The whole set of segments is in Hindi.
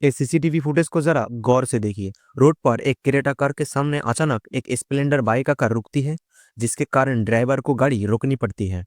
इस सीसीटीवी फुटेज को जरा गौर से देखिए। रोड पर एक क्रेटा कार के सामने अचानक एक स्प्लेंडर बाइक आकर रुकती है, जिसके कारण ड्राइवर को गाड़ी रोकनी पड़ती है।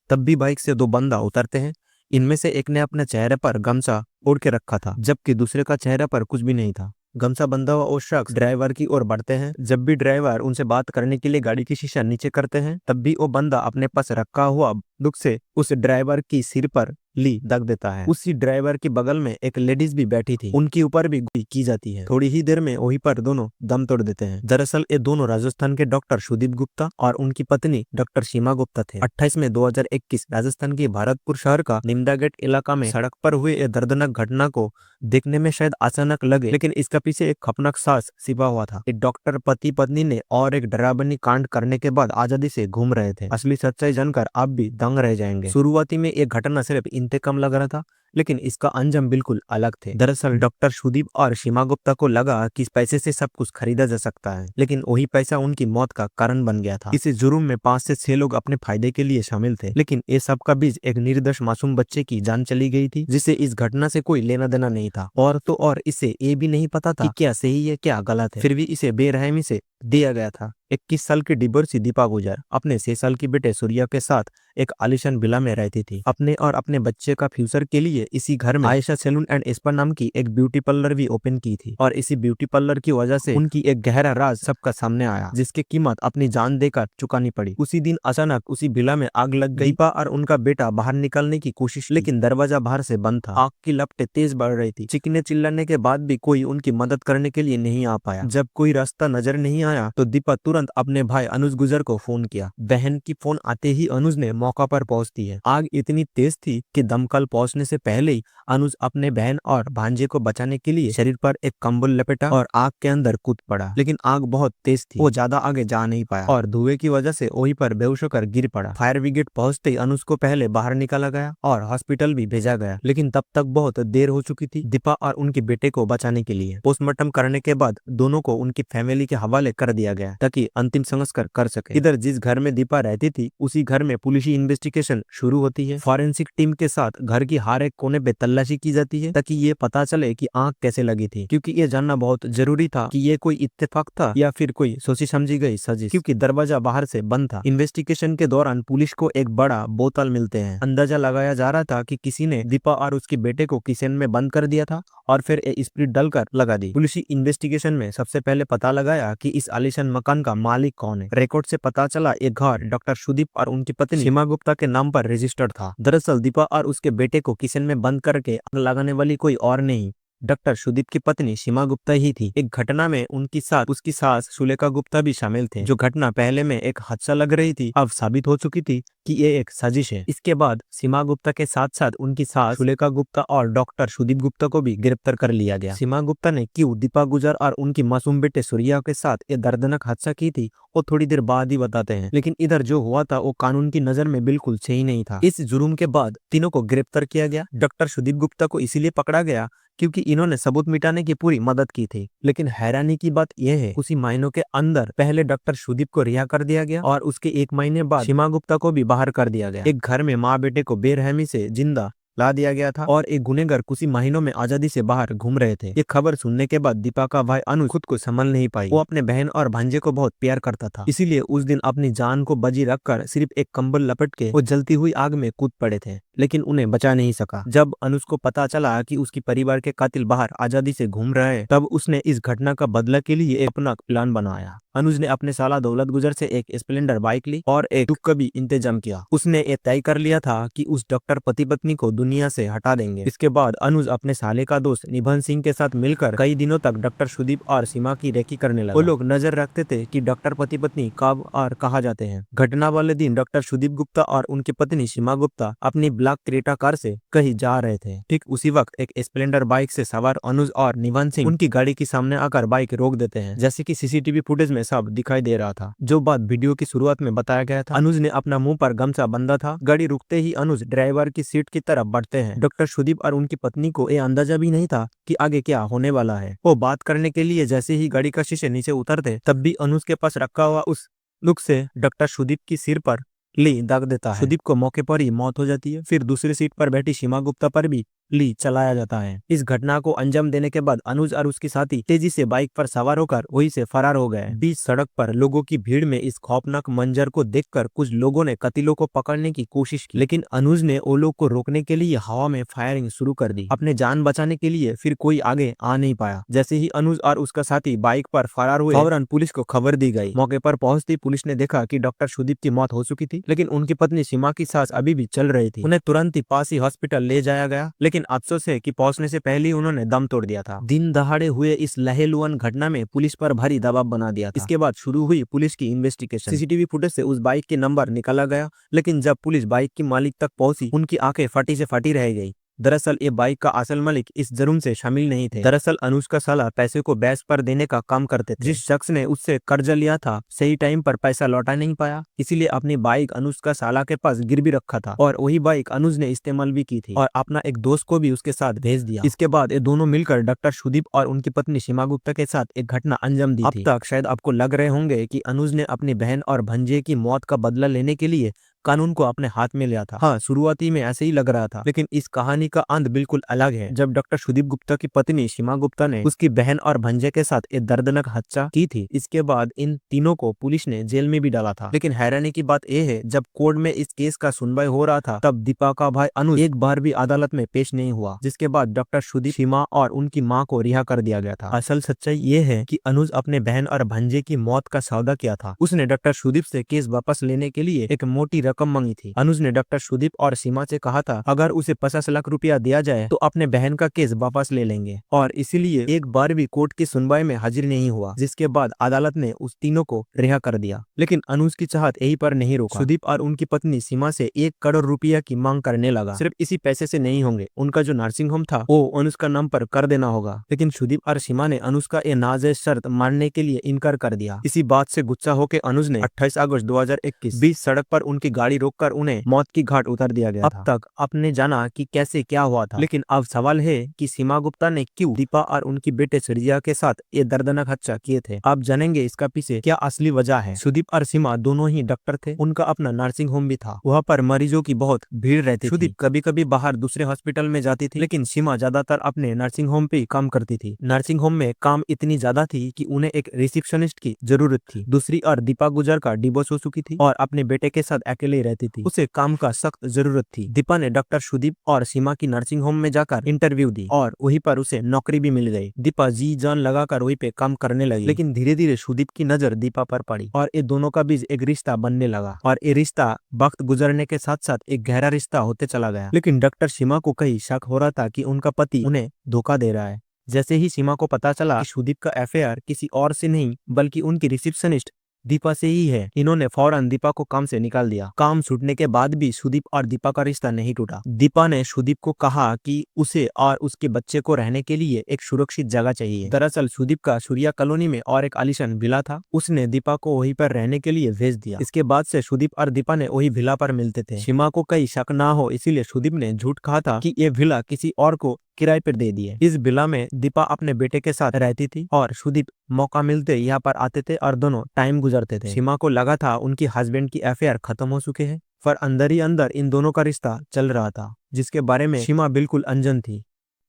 तब भी बाइक से दो बंदा उतरते हैं। इनमें से एक ने अपने चेहरे पर गमछा ओढ़ के रखा था, जबकि दूसरे का चेहरे पर कुछ भी नहीं था। गमछा बंधा हुआ वो शख्स ड्राइवर की ओर बढ़ते हैं। जब भी ड्राइवर उनसे बात करने के लिए गाड़ी की शीशा नीचे करते हैं, तब भी वो बंदा अपने पास रखा हुआ दुख से उस ड्राइवर की सिर पर ली दग देता है। उसी ड्राइवर के बगल में एक लेडीज भी बैठी थी, उनके ऊपर भी गोली की जाती है। थोड़ी ही देर में वहीं पर दोनों दम तोड़ देते हैं। दरअसल ये दोनों राजस्थान के डॉक्टर सुदीप गुप्ता और उनकी पत्नी डॉक्टर सीमा गुप्ता थे। 28 मई 2021 राजस्थान के भरतपुर शहर का निमदा गेट इलाका में सड़क पर हुए ये दर्दनाक घटना को देखने में शायद अचानक लगे, लेकिन इसका पीछे एक खतरनाक साज छिपा हुआ था। एक डॉक्टर पति पत्नी ने और एक डरावनी कांड करने के बाद आजादी से घूम रहे थे। असली सच्चाई जानकर आप भी दंग रह जाएंगे। शुरुआती में ये घटना सिर्फ इंतकाम लग रहा था, लेकिन इसका अंजाम बिल्कुल अलग थे। दरअसल डॉक्टर सुदीप और सीमा गुप्ता को लगा कि इस पैसे से सब कुछ खरीदा जा सकता है, लेकिन वही पैसा उनकी मौत का कारण बन गया था। इस जुर्म में 5 से 6 लोग अपने फायदे के लिए शामिल थे, लेकिन ये सब का बीच एक निर्दोष मासूम बच्चे की जान चली गई थी, जिसे इस घटना से कोई लेना देना नहीं था। और इसे ये भी नहीं पता था कि क्या सही है क्या गलत है, फिर भी इसे बेरहमी से दिया गया था। 21 साल की डिवोर्सी दीपा गुजर अपने 6 साल की बेटे सूर्या के साथ एक आलिशान विला में रहती थी। अपने और अपने बच्चे का फ्यूचर के लिए इसी घर में आयशा सैलून एंड स्पा नाम की एक ब्यूटी पार्लर भी ओपन की थी, और इसी ब्यूटी पार्लर की वजह से उनकी एक गहरा राज सबका सामने आया, जिसकी कीमत अपनी जान देकर चुकानी पड़ी। उसी दिन अचानक उसी विला में आग लग गई। दीपा और उनका बेटा बाहर निकलने की कोशिश, लेकिन दरवाजा बाहर से बंद था। आग की लपटें तेज बढ़ रही थी। चीखने चिल्लाने के बाद भी कोई उनकी मदद करने के लिए नहीं आ पाया। जब कोई रास्ता नजर नहीं आया तो दीपा तुरंत अपने भाई अनुज गुजर को फोन किया। बहन की फोन आते ही अनुज ने मौका पर पहुंचती है। आग इतनी तेज थी कि दमकल पहुंचने से पहले ही अनुज अपने बहन और भांजे को बचाने के लिए शरीर पर एक कंबल लपेटा और आग के अंदर कूद पड़ा, लेकिन आग बहुत तेज थी, वो ज्यादा आगे जा नहीं पाया और धुएं की वजह से वहीं पर बेहोश होकर गिर पड़ा। फायर ब्रिगेड पहुंचते ही अनुज को पहले बाहर निकाला गया और हॉस्पिटल भी भेजा गया, लेकिन तब तक बहुत देर हो चुकी थी दीपा और उनके बेटे को बचाने के लिए। पोस्टमार्टम करने के बाद दोनों को उनकी फैमिली के हवाले कर दिया गया ताकि अंतिम संस्कार कर सके। इधर जिस घर में दीपा रहती थी उसी घर में पुलिसी इन्वेस्टिगेशन शुरू होती है। फॉरेंसिक टीम के साथ घर की हर एक कोने पे तलाशी की जाती है ताकि ये पता चले कि आग कैसे लगी थी, क्योंकि ये जानना बहुत जरूरी था कि ये कोई इत्तेफाक था या फिर कोई सोची समझी गई साजिश, क्योंकि दरवाजा बाहर से बंद था। इन्वेस्टिगेशन के दौरान पुलिस को एक बड़ा बोतल मिलते हैं। अंदाजा लगाया जा रहा था कि किसी ने दीपा और उसके बेटे को किचन में बंद कर दिया था और फिर स्प्रिट डालकर लगा दी। पुलिस इन्वेस्टिगेशन में सबसे पहले पता लगाया कि इस आलीशान मकान का मालिक कौन है। रिकॉर्ड से पता चला ये घर डॉक्टर सुदीप और उनकी पत्नी सीमा गुप्ता के नाम पर रजिस्टर्ड था। दरअसल दीपा और उसके बेटे को किचन में बंद करके आग लगाने वाली कोई और नहीं, डॉक्टर सुदीप की पत्नी सीमा गुप्ता ही थी। एक घटना में उसकी सास सुलेखा गुप्ता भी शामिल थे। जो घटना पहले में एक हादसा लग रही थी, अब साबित हो चुकी थी कि ये एक साजिश है। इसके बाद सीमा गुप्ता के साथ साथ उनकी सास सुलेखा गुप्ता और डॉक्टर सुदीप गुप्ता को भी गिरफ्तार कर लिया गया। सीमा गुप्ता ने क्यों दीपा गुजर और उनकी मासूम बेटे सूर्या के साथ ये दर्दनाक हादसा की थी, वो थोड़ी देर बाद ही बताते हैं, लेकिन इधर जो हुआ था वो कानून की नजर में बिल्कुल सही नहीं था। इस जुर्म के बाद तीनों को गिरफ्तार किया गया। डॉक्टर सुदीप गुप्ता को इसीलिए पकड़ा गया क्योंकि इन्होंने सबूत मिटाने की पूरी मदद की थी। लेकिन हैरानी की बात यह है, उसी महीनों के अंदर पहले डॉक्टर सुदीप को रिहा कर दिया गया और उसके 1 महीने बाद सीमा गुप्ता को भी बाहर कर दिया गया। एक घर में माँ बेटे को बेरहमी से जिंदा ला दिया गया था और एक गुनहगार कुछ ही महीनों में आजादी से बाहर घूम रहे थे। ये खबर सुनने के बाद दीपा का भाई अनुज खुद को संभाल नहीं पाई। वो अपने बहन और भांजे को बहुत प्यार करता था, इसीलिए उस दिन अपनी जान को बाजी रखकर सिर्फ एक कंबल लपेट के वो जलती हुई आग में कूद पड़े थे, लेकिन उन्हें बचा नहीं सका। जब अनुज को पता चला कि उसकी परिवार के कातिल बाहर आजादी से घूम रहे हैं, तब उसने इस घटना का बदला के लिए एक अपना प्लान बनाया। अनुज ने अपने साला दौलत गुजर से एक स्प्लेंडर बाइक ली और एक टुक का भी इंतजाम किया। उसने ये तय कर लिया था कि उस डॉक्टर पति पत्नी को दुनिया से हटा देंगे। इसके बाद अनुज अपने साले का दोस्त निभन सिंह के साथ मिलकर कई दिनों तक डॉक्टर सुदीप और सीमा की रेकी करने लगा। वो लोग नजर रखते थे कि डॉक्टर पति पत्नी कब और कहाँ जाते हैं। घटना वाले दिन डॉक्टर सुदीप गुप्ता और उनकी पत्नी सीमा गुप्ता अपनी ब्लैक क्रेटा कार से कहीं जा रहे थे। ठीक उसी वक्त एक स्प्लेंडर बाइक से सवार अनुज और निभन सिंह उनकी गाड़ी के सामने आकर बाइक रोक देते हैं, जैसे कि सीसीटीवी फुटेज में सब दिखाई दे रहा था। जो बात वीडियो की शुरुआत में बताया गया था, अनुज ने अपना मुंह पर गमछा बंधा था। गाड़ी रुकते ही अनुज ड्राइवर की सीट की तरफ बढ़ते हैं। डॉक्टर सुदीप और उनकी पत्नी को यह अंदाजा भी नहीं था कि आगे क्या होने वाला है। वो बात करने के लिए जैसे ही गाड़ी का शीशे नीचे उतरते, तब भी अनुज के पास रखा हुआ उस लुक से डॉक्टर सुदीप की सिर पर ली दाग देता है। सुदीप को मौके पर ही मौत हो जाती है। फिर दूसरी सीट पर बैठी सीमा गुप्ता पर भी ली चलाया जाता है। इस घटना को अंजाम देने के बाद अनुज और उसके साथी तेजी से बाइक पर सवार होकर वहीं से फरार हो गए। बीच सड़क पर लोगों की भीड़ में इस खौफनाक मंजर को देखकर कुछ लोगों ने कतिलों को पकड़ने की कोशिश की, लेकिन अनुज ने वो लोग को रोकने के लिए हवा में फायरिंग शुरू कर दी। अपने जान बचाने के लिए फिर कोई आगे आ नहीं पाया। जैसे ही अनुज और उसका साथी बाइक पर फरार हुए, फौरन पुलिस को खबर दी गई। मौके पर पहुंचती पुलिस ने देखा कि डॉक्टर सुदीप की मौत हो चुकी थी, लेकिन उनकी पत्नी सीमा की सांस अभी भी चल रही थी। उन्हें तुरंत ही पास ही हॉस्पिटल ले जाया गया, लेकिन अफसोस है कि पहुंचने से पहले ही उन्होंने दम तोड़ दिया था। दिन दहाड़े हुए इस लहलुहान घटना में पुलिस पर भारी दबाव बना दिया था। इसके बाद शुरू हुई पुलिस की इन्वेस्टिगेशन। सीसीटीवी फुटेज से उस बाइक के नंबर निकाला गया, लेकिन जब पुलिस बाइक की मालिक तक पहुंची, उनकी आंखें फटी से फटी रह गई। दरअसल ये बाइक का असल मालिक इस जुर्म से शामिल नहीं थे। दरअसल अनुज का साला पैसे को बैच पर देने का काम करते थे। जिस शख्स ने उससे कर्जा लिया था सही टाइम पर पैसा लौटा नहीं पाया, इसीलिए अपनी बाइक अनुज का साला के पास गिरवी रखा था और वही बाइक अनुज ने इस्तेमाल भी की थी और अपना एक दोस्त को भी उसके साथ भेज दिया। इसके बाद ये दोनों मिलकर डॉक्टर सुदीप और उनकी पत्नी सीमा गुप्ता के साथ एक घटना अंजाम दी थी। अब तक शायद आपको लग रहे होंगे कि अनुज ने अपनी बहन और भंजे की मौत का बदला लेने के लिए कानून को अपने हाथ में लिया था। हाँ, शुरुआती में ऐसे ही लग रहा था, लेकिन इस कहानी का अंत बिल्कुल अलग है। जब डॉक्टर सुदीप गुप्ता की पत्नी सीमा गुप्ता ने उसकी बहन और भंजे के साथ एक दर्दनाक हत्या की थी, इसके बाद इन तीनों को पुलिस ने जेल में भी डाला था। लेकिन हैरानी की बात यह है, जब कोर्ट में इस केस का सुनवाई हो रहा था, तब दीपा का भाई अनुज एक बार भी अदालत में पेश नहीं हुआ, जिसके बाद डॉक्टर सुदीप, सीमा और उनकी माँ को रिहा कर दिया गया था। असल सच्चाई ये है कि अनुज अपने बहन और भंजे की मौत का सौदा किया था। उसने डॉक्टर सुदीप से केस वापस लेने के लिए एक मोटी रकम मांगी थी। अनुज ने डॉक्टर सुदीप और सीमा से कहा था, अगर उसे 50 लाख रुपया दिया जाए तो अपने बहन का केस वापस ले लेंगे, और इसीलिए एक बार भी कोर्ट की सुनवाई में हाजिर नहीं हुआ, जिसके बाद अदालत ने उस तीनों को रिहा कर दिया। लेकिन अनुज की चाहत यही पर नहीं रुका। सुदीप और उनकी पत्नी सीमा से 1 करोड़ रुपया की मांग करने लगा। सिर्फ इसी पैसे से नहीं होंगे, उनका जो नर्सिंग होम था वो अनुज का नाम पर कर देना होगा। लेकिन सुदीप और सीमा ने अनुज का ये नाजायज शर्त मानने के लिए इनकार कर दिया। इसी बात से गुस्सा होकर अनुज ने 28 अगस्त 2021 बीच सड़क पर उनकी गाड़ी रोककर उन्हें मौत की घाट उतार दिया गया था। अब तक आपने जाना कि कैसे क्या हुआ था, लेकिन अब सवाल है कि सीमा गुप्ता ने क्यों दीपा और उनकी बेटे सृजा के साथ ये दर्दनाक हत्या किए थे। आप जानेंगे इसका पीछे क्या असली वजह है। सुदीप और सीमा दोनों ही डॉक्टर थे, उनका अपना नर्सिंग होम भी था। वहाँ पर मरीजों की बहुत भीड़ रहती थी। सुदीप कभी कभी बाहर दूसरे हॉस्पिटल में जाती थी, लेकिन सीमा ज्यादातर अपने नर्सिंग होम पे काम करती थी। नर्सिंग होम में काम इतनी ज्यादा थी कि उन्हें एक रिसेप्शनिस्ट की जरूरत थी। दूसरी और दीपा गुजर का डिवोर्स हो चुकी थी और अपने बेटे के साथ अकेले रहती थी। उसे काम का सख्त जरूरत थी। दीपा ने डॉक्टर सुदीप और सीमा की नर्सिंग होम में जाकर इंटरव्यू दी और वहीं पर उसे नौकरी भी मिल गई। दीपा जी जान लगाकर वहीं पे काम करने लगी, लेकिन धीरे धीरे सुदीप की नजर दीपा पर पड़ी और ये दोनों का बीच एक रिश्ता बनने लगा और ये रिश्ता वक्त गुजरने के साथ साथ एक गहरा रिश्ता होते चला गया। लेकिन डॉक्टर सीमा को कहीं शक हो रहा था कि उनका पति उन्हें धोखा दे रहा है। जैसे ही सीमा को पता चला कि सुदीप का अफेयर किसी और से नहीं बल्कि उनकी रिसेप्शनिस्ट दीपा से ही है, इन्होंने फौरन दीपा को काम से निकाल दिया। काम छूटने के बाद भी सुदीप और दीपा का रिश्ता नहीं टूटा। दीपा ने सुदीप को कहा कि उसे और उसके बच्चे को रहने के लिए एक सुरक्षित जगह चाहिए। दरअसल सुदीप का सूर्या कॉलोनी में और एक आलीशान विला था, उसने दीपा को वहीं पर रहने के लिए भेज दिया। इसके बाद से सुदीप और दीपा ने वही विला पर मिलते थे। सीमा को कहीं शक ना हो इसीलिए सुदीप ने झूठ कहा था कि ये विला किसी और को किराए पर दे दिए। इस विला में दीपा अपने बेटे के साथ रहती थी और सुदीप मौका मिलते यहाँ पर आते थे और दोनों टाइम गुजरते थे। सीमा को लगा था उनकी हस्बैंड की अफेयर खत्म हो चुके हैं, पर अंदर ही अंदर इन दोनों का रिश्ता चल रहा था, जिसके बारे में सीमा बिल्कुल अनजान थी।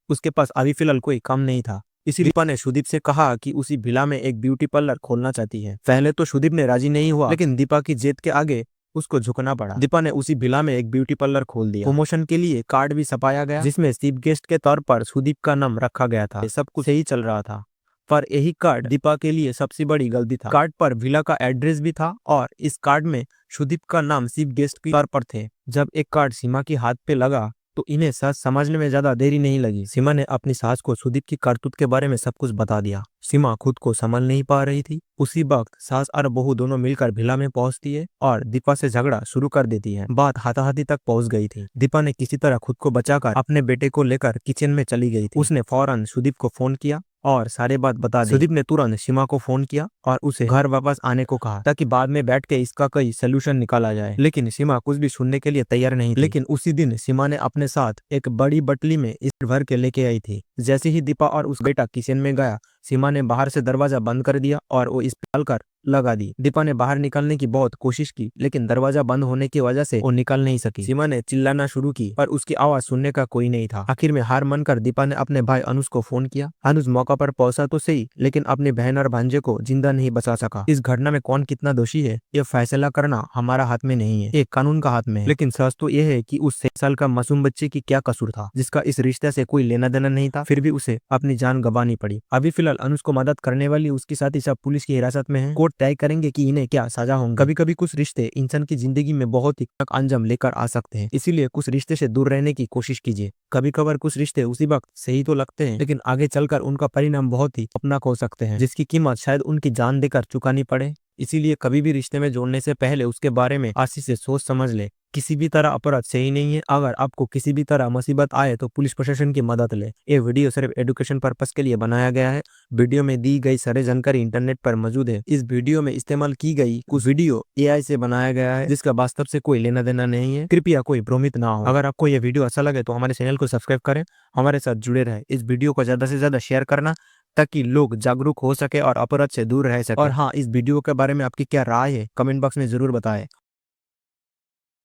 उसके पास अभी फिलहाल कोई काम नहीं था। इसी दीपा ने सुदीप से कहा कि उसी विला में एक ब्यूटी पार्लर खोलना चाहती है। पहले तो सुदीप ने राजी नहीं हुआ, लेकिन दीपा की जिद के आगे उसको झुकना पड़ा। दीपा ने उसी विला में एक ब्यूटी पार्लर खोल दिया। प्रमोशन के लिए कार्ड भी छपाया गया, जिसमें चीफ गेस्ट के तौर पर सुदीप का नाम रखा गया था। सब कुछ सही चल रहा था, पर यही कार्ड दीपा के लिए सबसे बड़ी गलती था। कार्ड पर विला का एड्रेस भी था और इस कार्ड में सुदीप का नाम चीफ गेस्ट के तौर पर थे। जब एक कार्ड सीमा की हाथ पे लगा तो इन्हें सच समझने में ज्यादा देरी नहीं लगी। सीमा ने अपनी सास को सुदीप की करतूत के बारे में सब कुछ बता दिया। सीमा खुद को संभाल नहीं पा रही थी। उसी वक्त सास और बहू दोनों मिलकर विला में पहुंचती है और दीपा से झगड़ा शुरू कर देती है। बात हाथाहाथी तक पहुंच गई थी। दीपा ने किसी तरह खुद को बचाकर अपने बेटे को लेकर किचन में चली गई थी। उसने फौरन सुदीप को फोन किया और सारे बात बता दी। सुदीप ने तुरंत सीमा को फोन किया और उसे घर वापस आने को कहा ताकि बाद में बैठ के इसका कोई सोल्यूशन निकाला जाए, लेकिन सीमा कुछ भी सुनने के लिए तैयार नहीं थी। लेकिन उसी दिन सीमा ने अपने साथ एक बड़ी बटली में इस भर के लेके आई थी। जैसे ही दीपा और उस बेटा किचन में गया, सीमा ने बाहर से दरवाजा बंद कर दिया और वो इस डालकर लगा दी। दीपा ने बाहर निकलने की बहुत कोशिश की, लेकिन दरवाजा बंद होने की वजह से वो निकल नहीं सकी। सीमा ने चिल्लाना शुरू की, पर उसकी आवाज सुनने का कोई नहीं था। आखिर में हार मानकर दीपा ने अपने भाई अनुज को फोन किया। अनुज मौका पर पहुंचा तो सही, लेकिन अपनी बहन और भांजे को जिंदा नहीं बचा सका। इस घटना में कौन कितना दोषी है, ये फैसला करना हमारा हाथ में नहीं है, ये कानून का हाथ में है। लेकिन सच तो यह है कि उस 6 साल का मासूम बच्चे की क्या कसूर था, जिसका इस रिश्ते से कोई लेना देना नहीं था, फिर भी उसे अपनी जान गंवानी पड़ी। अभी फिलहाल अनुज को मदद करने वाली उसकी साथी सब पुलिस की हिरासत में है। कोर्ट तय करेंगे कि इन्हें क्या सजा होगी। कभी कभी कुछ रिश्ते इंसान की जिंदगी में बहुत ही अंजाम लेकर आ सकते हैं, इसीलिए कुछ रिश्ते से दूर रहने की कोशिश कीजिए। कभी कभार कुछ रिश्ते उसी वक्त सही तो लगते हैं, लेकिन आगे चलकर उनका परिणाम बहुत ही अपनाक हो सकते हैं, जिसकी कीमत शायद उनकी जान देकर चुकानी पड़े। इसीलिए कभी भी रिश्ते में जोड़ने से पहले उसके बारे में अच्छे से सोच समझ ले। किसी भी तरह अपराध सही नहीं है। अगर आपको किसी भी तरह मुसीबत आए तो पुलिस प्रशासन की मदद ले। ये वीडियो सिर्फ एजुकेशन पर्पस के लिए बनाया गया है। वीडियो में दी गई सारी जानकारी इंटरनेट पर मौजूद है। इस वीडियो में इस्तेमाल की गई कुछ वीडियो AI से बनाया गया है, जिसका वास्तव से कोई लेना देना नहीं है। कृपया कोई भ्रमित ना हो। अगर आपको यह वीडियो अच्छा लगे तो हमारे चैनल को सब्सक्राइब करें, हमारे साथ जुड़े रहे। इस वीडियो को ज्यादा से ज्यादा शेयर करना, ताकि लोग जागरूक हो सके और अपराध से दूर रह सके। और हाँ, इस वीडियो के बारे में आपकी क्या राय है, कमेंट बॉक्स में जरूर बताएं।